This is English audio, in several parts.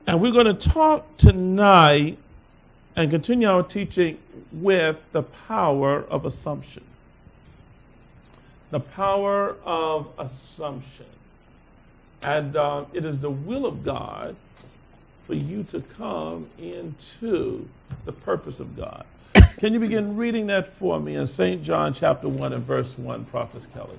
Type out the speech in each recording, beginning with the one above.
And we're going to talk tonight and continue our teaching with the power of assumption. The power of assumption. And it is the will of God for you to come into the purpose of God. Can you begin reading that for me in St. John chapter 1 and verse 1, Prophetess Kelly?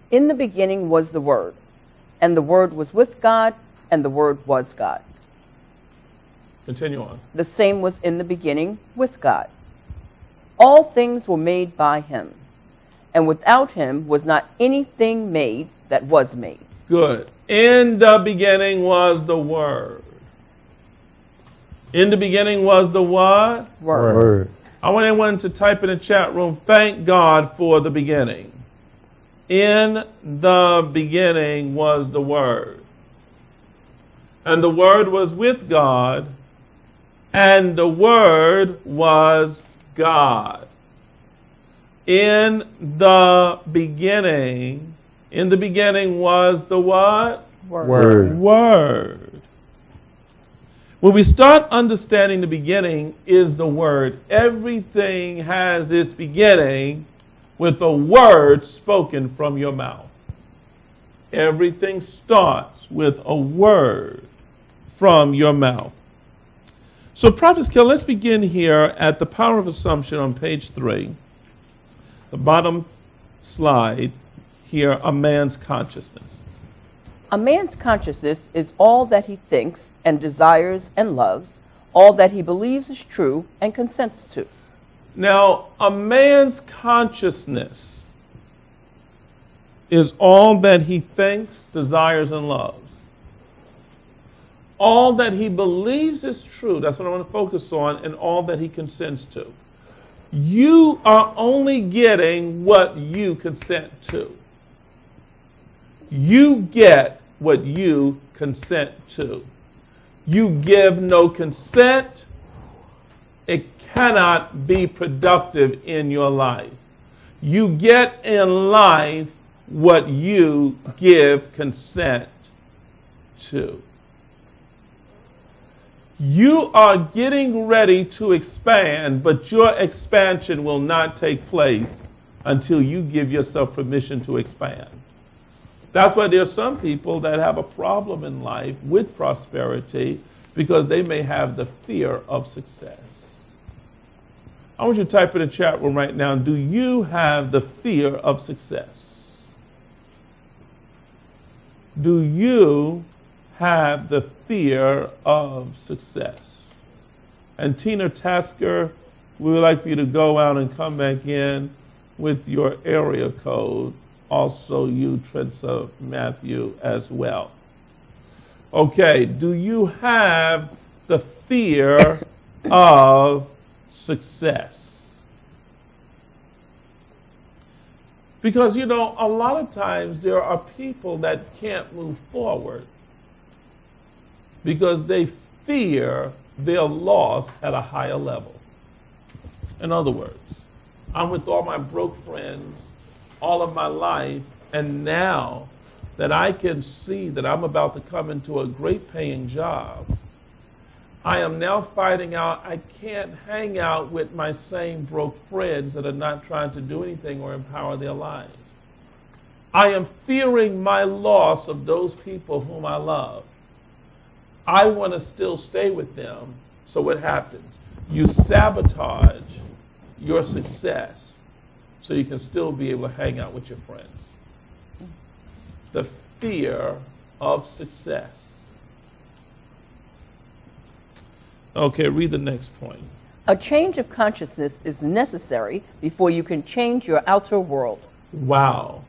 In the beginning was the Word, and the Word was with God, and the Word was God. Continue on. The same was in the beginning with God. All things were made by him, and without him was not anything made that was made. Good. In the beginning was the Word. In the beginning was the what? Word. I want anyone to type in the chat room, thank God for the beginning. In the beginning was the Word. And the Word was with God, and the Word was God. In the beginning was the what? Word. Word. When we start understanding the beginning is the Word, everything has its beginning with a word spoken from your mouth. Everything starts with a word from your mouth. So, Prophet Kelly, let's begin here at the power of assumption on page 3. The bottom slide here, a man's consciousness. A man's consciousness is all that he thinks and desires and loves, all that he believes is true and consents to. Now, a man's consciousness is all that he thinks, desires, and loves. All that he believes is true, that's what I want to focus on, and all that he consents to. You are only getting what you consent to. You get what you consent to. You give no consent, it cannot be productive in your life. You get in life what you give consent to. You are getting ready to expand, but your expansion will not take place until you give yourself permission to expand. That's why there are some people that have a problem in life with prosperity because they may have the fear of success. I want you to type in the chat room right now, do you have the fear of success? Do you have the fear of success? And Tina Tasker, we would like for you to go out and come back in with your area code. Also you, Trinsa Matthew, as well. Okay, do you have the fear of success? Because, you know, a lot of times there are people that can't move forward because they fear their loss at a higher level. In other words, I'm with all my broke friends all of my life, and now that I can see that I'm about to come into a great paying job, I am now finding out I can't hang out with my same broke friends that are not trying to do anything or empower their lives. I am fearing my loss of those people whom I love. I want to still stay with them, so what happens? You sabotage your success so you can still be able to hang out with your friends. The fear of success. Okay, read the next point. A change of consciousness is necessary before you can change your outer world. Wow.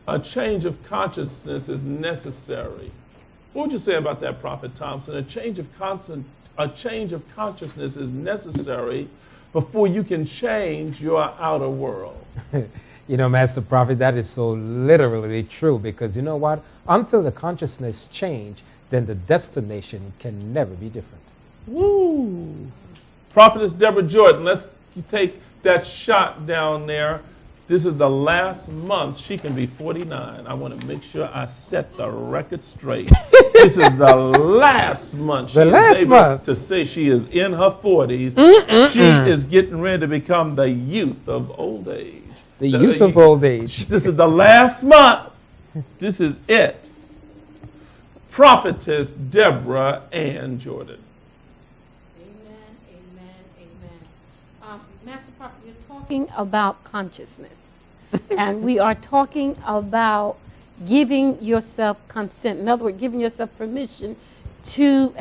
A change of consciousness is necessary. What would you say about that, Prophet Thompson? A change of consciousness is necessary before you can change your outer world. You know, Master Prophet, that is so literally true, because you know what? Until the consciousness change, then the destination can never be different. Woo! Prophetess Deborah Jordan, let's take that shot down there. This is the last month she can be 49. I want to make sure I set the record straight. This is the last month she is able to say she is in her 40s. She is getting ready to become the youth of old age. The youth of old age. This is the last month. This is it. Prophetess Deborah Ann Jordan. Master Prophet, you're talking about consciousness. And we are talking about giving yourself consent. In other words, giving yourself permission to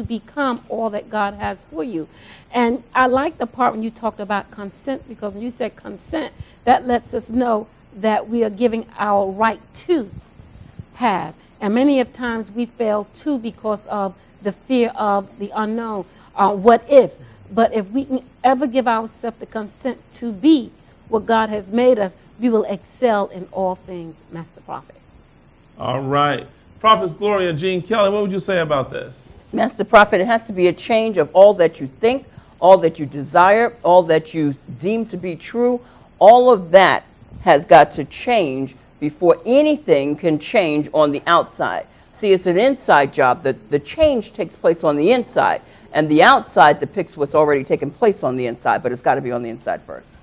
become all that God has for you. And I like the part when you talked about consent, because when you said consent, that lets us know that we are giving our right to have. And many of times we fail to because of the fear of the unknown. What if? But if we can ever give ourselves the consent to be what God has made us, we will excel in all things, Master Prophet. All right. Prophetess Gloria Jean Kelly, what would you say about this? Master Prophet, it has to be a change of all that you think, all that you desire, all that you deem to be true. All of that has got to change before anything can change on the outside. See, it's an inside job. The change takes place on the inside. And the outside depicts what's already taken place on the inside, but it's got to be on the inside first.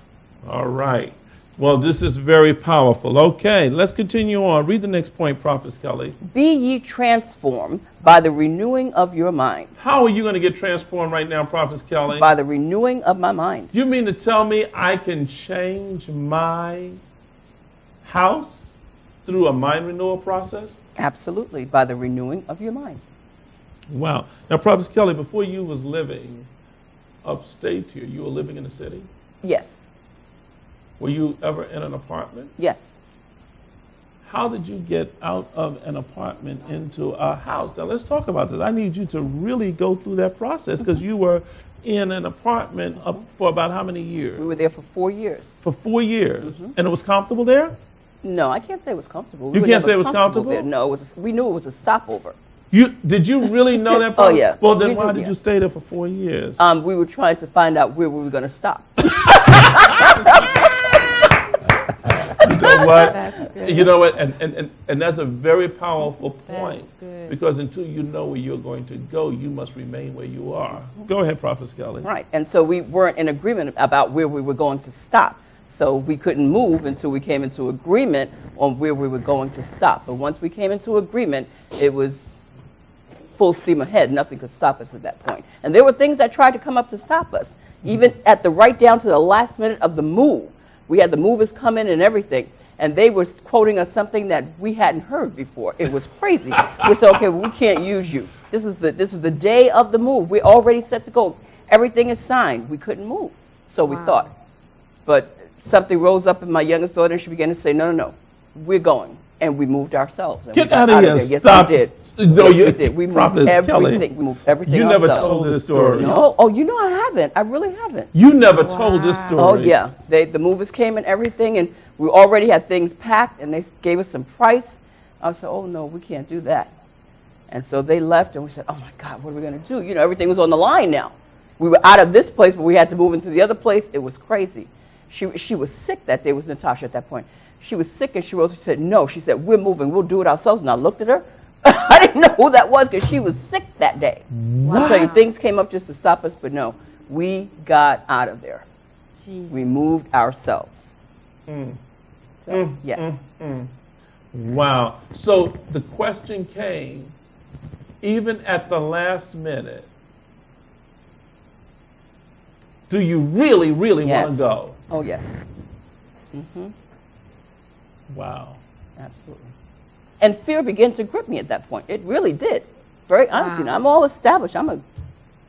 All right. Well, this is very powerful. Okay, let's continue on. Read the next point, Prophetess Kelly. Be ye transformed by the renewing of your mind. How are you going to get transformed right now, Prophetess Kelly? By the renewing of my mind. You mean to tell me I can change my house through a mind renewal process? Absolutely, by the renewing of your mind. Wow. Now, Prophetess Kelly, before you was living upstate here, you were living in the city? Yes. Were you ever in an apartment? Yes. How did you get out of an apartment into a house? Now, let's talk about this. I need you to really go through that process, because you were in an apartment for about how many years? We were there for 4 years. For 4 years. And it was comfortable there? No, I can't say it was comfortable. You can't say it was comfortable? There. No, we knew it was a stopover. Did you really know that part? Oh, yeah. Well, then why did you stay there for 4 years? We were trying to find out where we were going to stop. You know what? That's good. You know what? And that's a very powerful point. That's good. Because until you know where you're going to go, you must remain where you are. Go ahead, Prophet Kelly. Right. And so we weren't in agreement about where we were going to stop. So we couldn't move until we came into agreement on where we were going to stop. But once we came into agreement, it was full steam ahead. Nothing could stop us at that point. And there were things that tried to come up to stop us. Even at the right down to the last minute of the move. We had the movers come in and everything. And they were quoting us something that we hadn't heard before. It was crazy. We said, okay, well, we can't use you. This is the day of the move. We're already set to go. Everything is signed. We couldn't move. So we thought. But something rose up in my youngest daughter, and she began to say, no, we're going. And we moved ourselves. And Get out of here. Yes, Stop. we did. No, yes, we did. We moved everything. Kelly, we moved everything you ourselves. never told this story. No. Oh, you know I haven't. I really haven't. You never told this story. Oh, yeah. The movers came and everything, and we already had things packed, and they gave us some price. I said, oh, no, we can't do that. And so they left, and we said, oh, my God, what are we going to do? You know, everything was on the line now. We were out of this place, but we had to move into the other place. It was crazy. She was sick that day. It was Natasha at that point. She was sick, and she rose and said, no. She said, we're moving. We'll do it ourselves. And I looked at her. I didn't know who that was because she was sick that day. Wow. I'll tell you, things came up just to stop us, but no. We got out of there. Jesus. We moved ourselves. So, yes. Wow. So the question came, even at the last minute, do you really, really want to go? Oh, yes. Wow. Absolutely. And fear began to grip me at that point. It really did. Very honestly. Wow. I'm all established. I'm a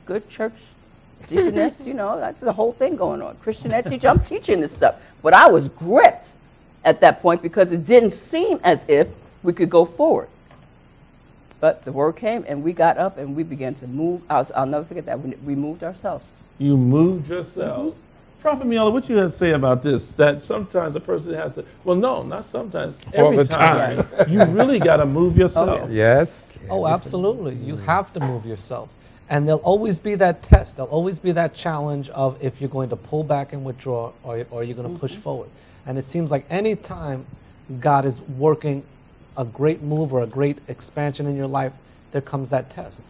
good church deaconess, you know, that's the whole thing going on. Christian ed teacher, I'm teaching this stuff. But I was gripped at that point because it didn't seem as if we could go forward. But the word came, and we got up, and we began to move. I'll never forget that. We moved ourselves. You moved yourselves. Prophet Miola, what you have to say about this? That sometimes a person has to, well, no, not sometimes, All every the time. time. You really got to move yourself. Yes. Oh, absolutely. You have to move yourself. And there'll always be that test. There'll always be that challenge of if you're going to pull back and withdraw or you're going to push forward. And it seems like any time God is working a great move or a great expansion in your life, there comes that test.